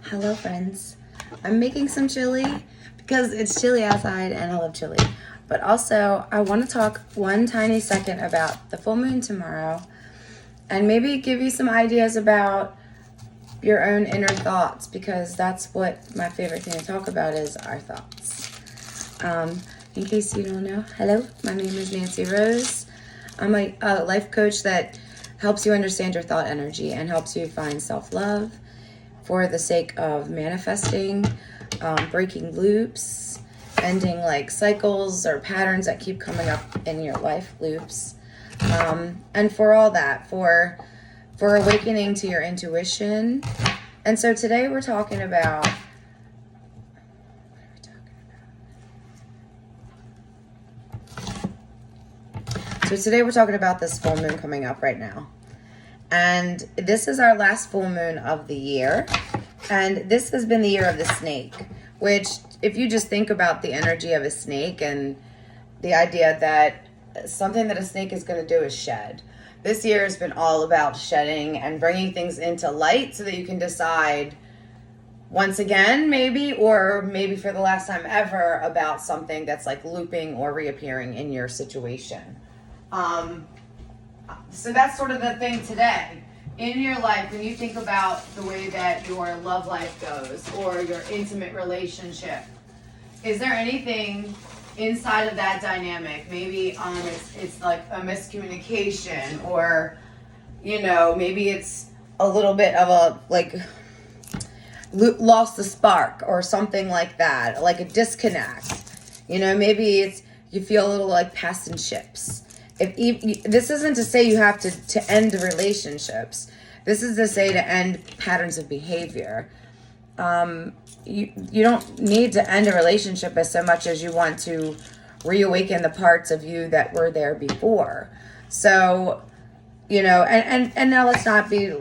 Hello, friends. I'm making some chili because it's chilly outside and I love chili. But also, I want to talk one tiny second about the full moon tomorrow and maybe give you some ideas about your own inner thoughts, because that's what my favorite thing to talk about is our thoughts. In case you don't know, hello, my name is Nancy Rose. I'm a life coach that helps you understand your thought energy and helps you find self-love for the sake of manifesting, breaking loops, ending like cycles or patterns that keep coming up in your life loops. And for all that, for awakening to your intuition. And so today we're talking about, this full moon coming up right now. And this is our last full moon of the year. And this has been the year of the snake, which if you just think about the energy of a snake and the idea that something that a snake is going to do is shed. This year has been all about shedding and bringing things into light so that you can decide once again, maybe, or maybe for the last time ever, about something that's like looping or reappearing in your situation. So that's sort of the thing today. In your life, when you think about the way that your love life goes or your intimate relationship, is there anything inside of that dynamic? Maybe it's like a miscommunication, or maybe it's a little bit of a like lost the spark or something like that, like a disconnect. Maybe it's you feel a little like passing ships. If this isn't to say you have to end relationships. This is to say to end patterns of behavior. You don't need to end a relationship as so much as you want to reawaken the parts of you that were there before. So, and now let's not be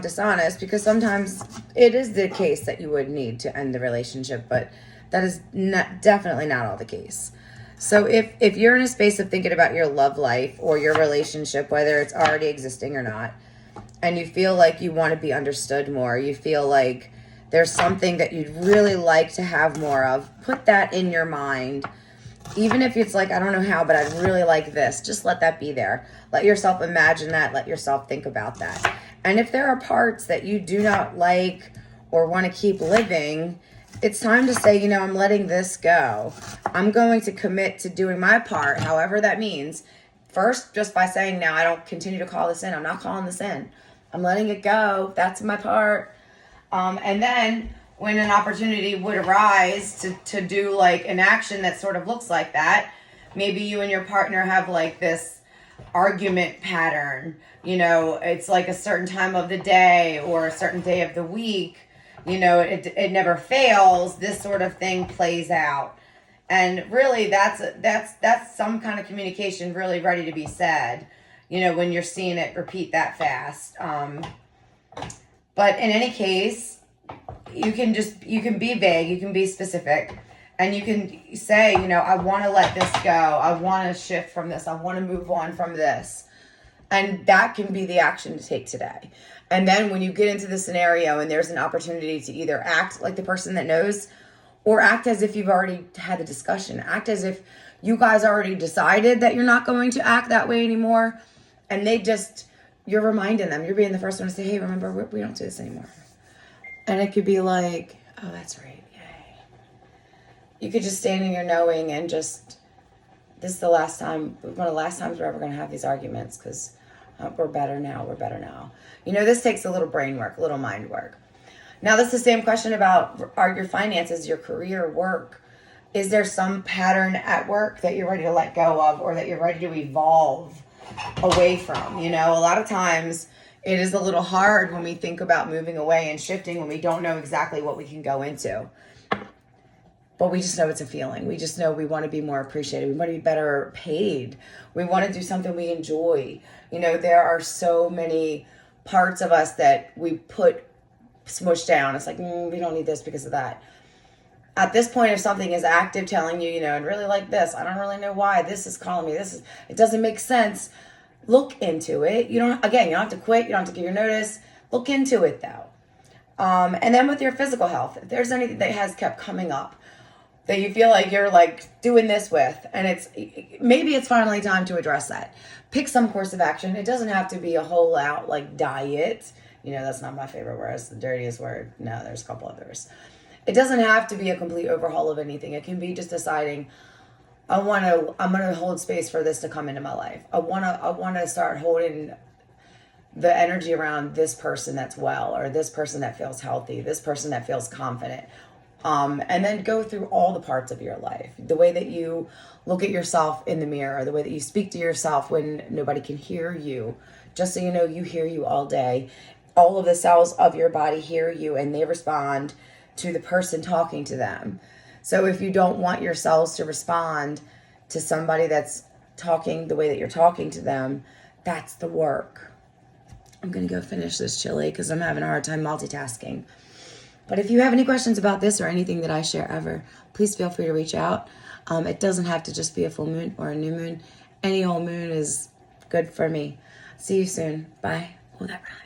dishonest, because sometimes it is the case that you would need to end the relationship, but that is definitely not all the case. So if you're in a space of thinking about your love life or your relationship, whether it's already existing or not, and you feel like you want to be understood more, you feel like there's something that you'd really like to have more of, put that in your mind. Even if it's like, I don't know how, but I'd really like this. Just let that be there. Let yourself imagine that. Let yourself think about that. And if there are parts that you do not like or want to keep living, it's time to say, I'm letting this go. I'm going to commit to doing my part, however that means. First, just by saying, now I don't continue to call this in. I'm not calling this in. I'm letting it go. That's my part. And then when an opportunity would arise to do like an action that sort of looks like that, maybe you and your partner have like this argument pattern. It's like a certain time of the day or a certain day of the week. It never fails. This sort of thing plays out. And really that's some kind of communication really ready to be said, when you're seeing it repeat that fast. But in any case, you can be vague, you can be specific, and you can say, I want to let this go. I want to shift from this. I want to move on from this. And that can be the action to take today. And then when you get into the scenario and there's an opportunity to either act like the person that knows, or act as if you've already had the discussion, act as if you guys already decided that you're not going to act that way anymore. And you're reminding them, you're being the first one to say, hey, remember, we don't do this anymore. And it could be like, oh, that's right. Yay. You could just stand in your knowing and this is the last time, one of the last times we're ever going to have these arguments, because we're better now. We're better now. This takes a little brain work, a little mind work. Now, that's the same question about your finances, your career, work. Is there some pattern at work that you're ready to let go of, or that you're ready to evolve away from? A lot of times it is a little hard when we think about moving away and shifting when we don't know exactly what we can go into. But we just know it's a feeling. We just know we want to be more appreciated. We want to be better paid. We want to do something we enjoy. There are so many parts of us that we put smushed down. It's like, we don't need this because of that. At this point, if something is active telling you, I'd really like this. I don't really know why. This is calling me. It doesn't make sense. Look into it. You don't have to quit. You don't have to give your notice. Look into it though. And then with your physical health, if there's anything that has kept coming up that you feel like you're like doing this with, and maybe it's finally time to address that. Pick some course of action. It doesn't have to be a whole out like diet. That's not my favorite word. It's the dirtiest word. No, there's a couple others. It doesn't have to be a complete overhaul of anything. It can be just deciding, I'm gonna hold space for this to come into my life. I wanna start holding the energy around this person that's well, or this person that feels healthy, this person that feels confident. And then go through all the parts of your life. The way that you look at yourself in the mirror, the way that you speak to yourself when nobody can hear you. Just so you know, you hear you all day. All of the cells of your body hear you, and they respond to the person talking to them. So if you don't want your cells to respond to somebody that's talking the way that you're talking to them, that's the work. I'm going to go finish this chili because I'm having a hard time multitasking. But if you have any questions about this or anything that I share ever, please feel free to reach out. It doesn't have to just be a full moon or a new moon. Any old moon is good for me. See you soon. Bye. Oh, that rhymes.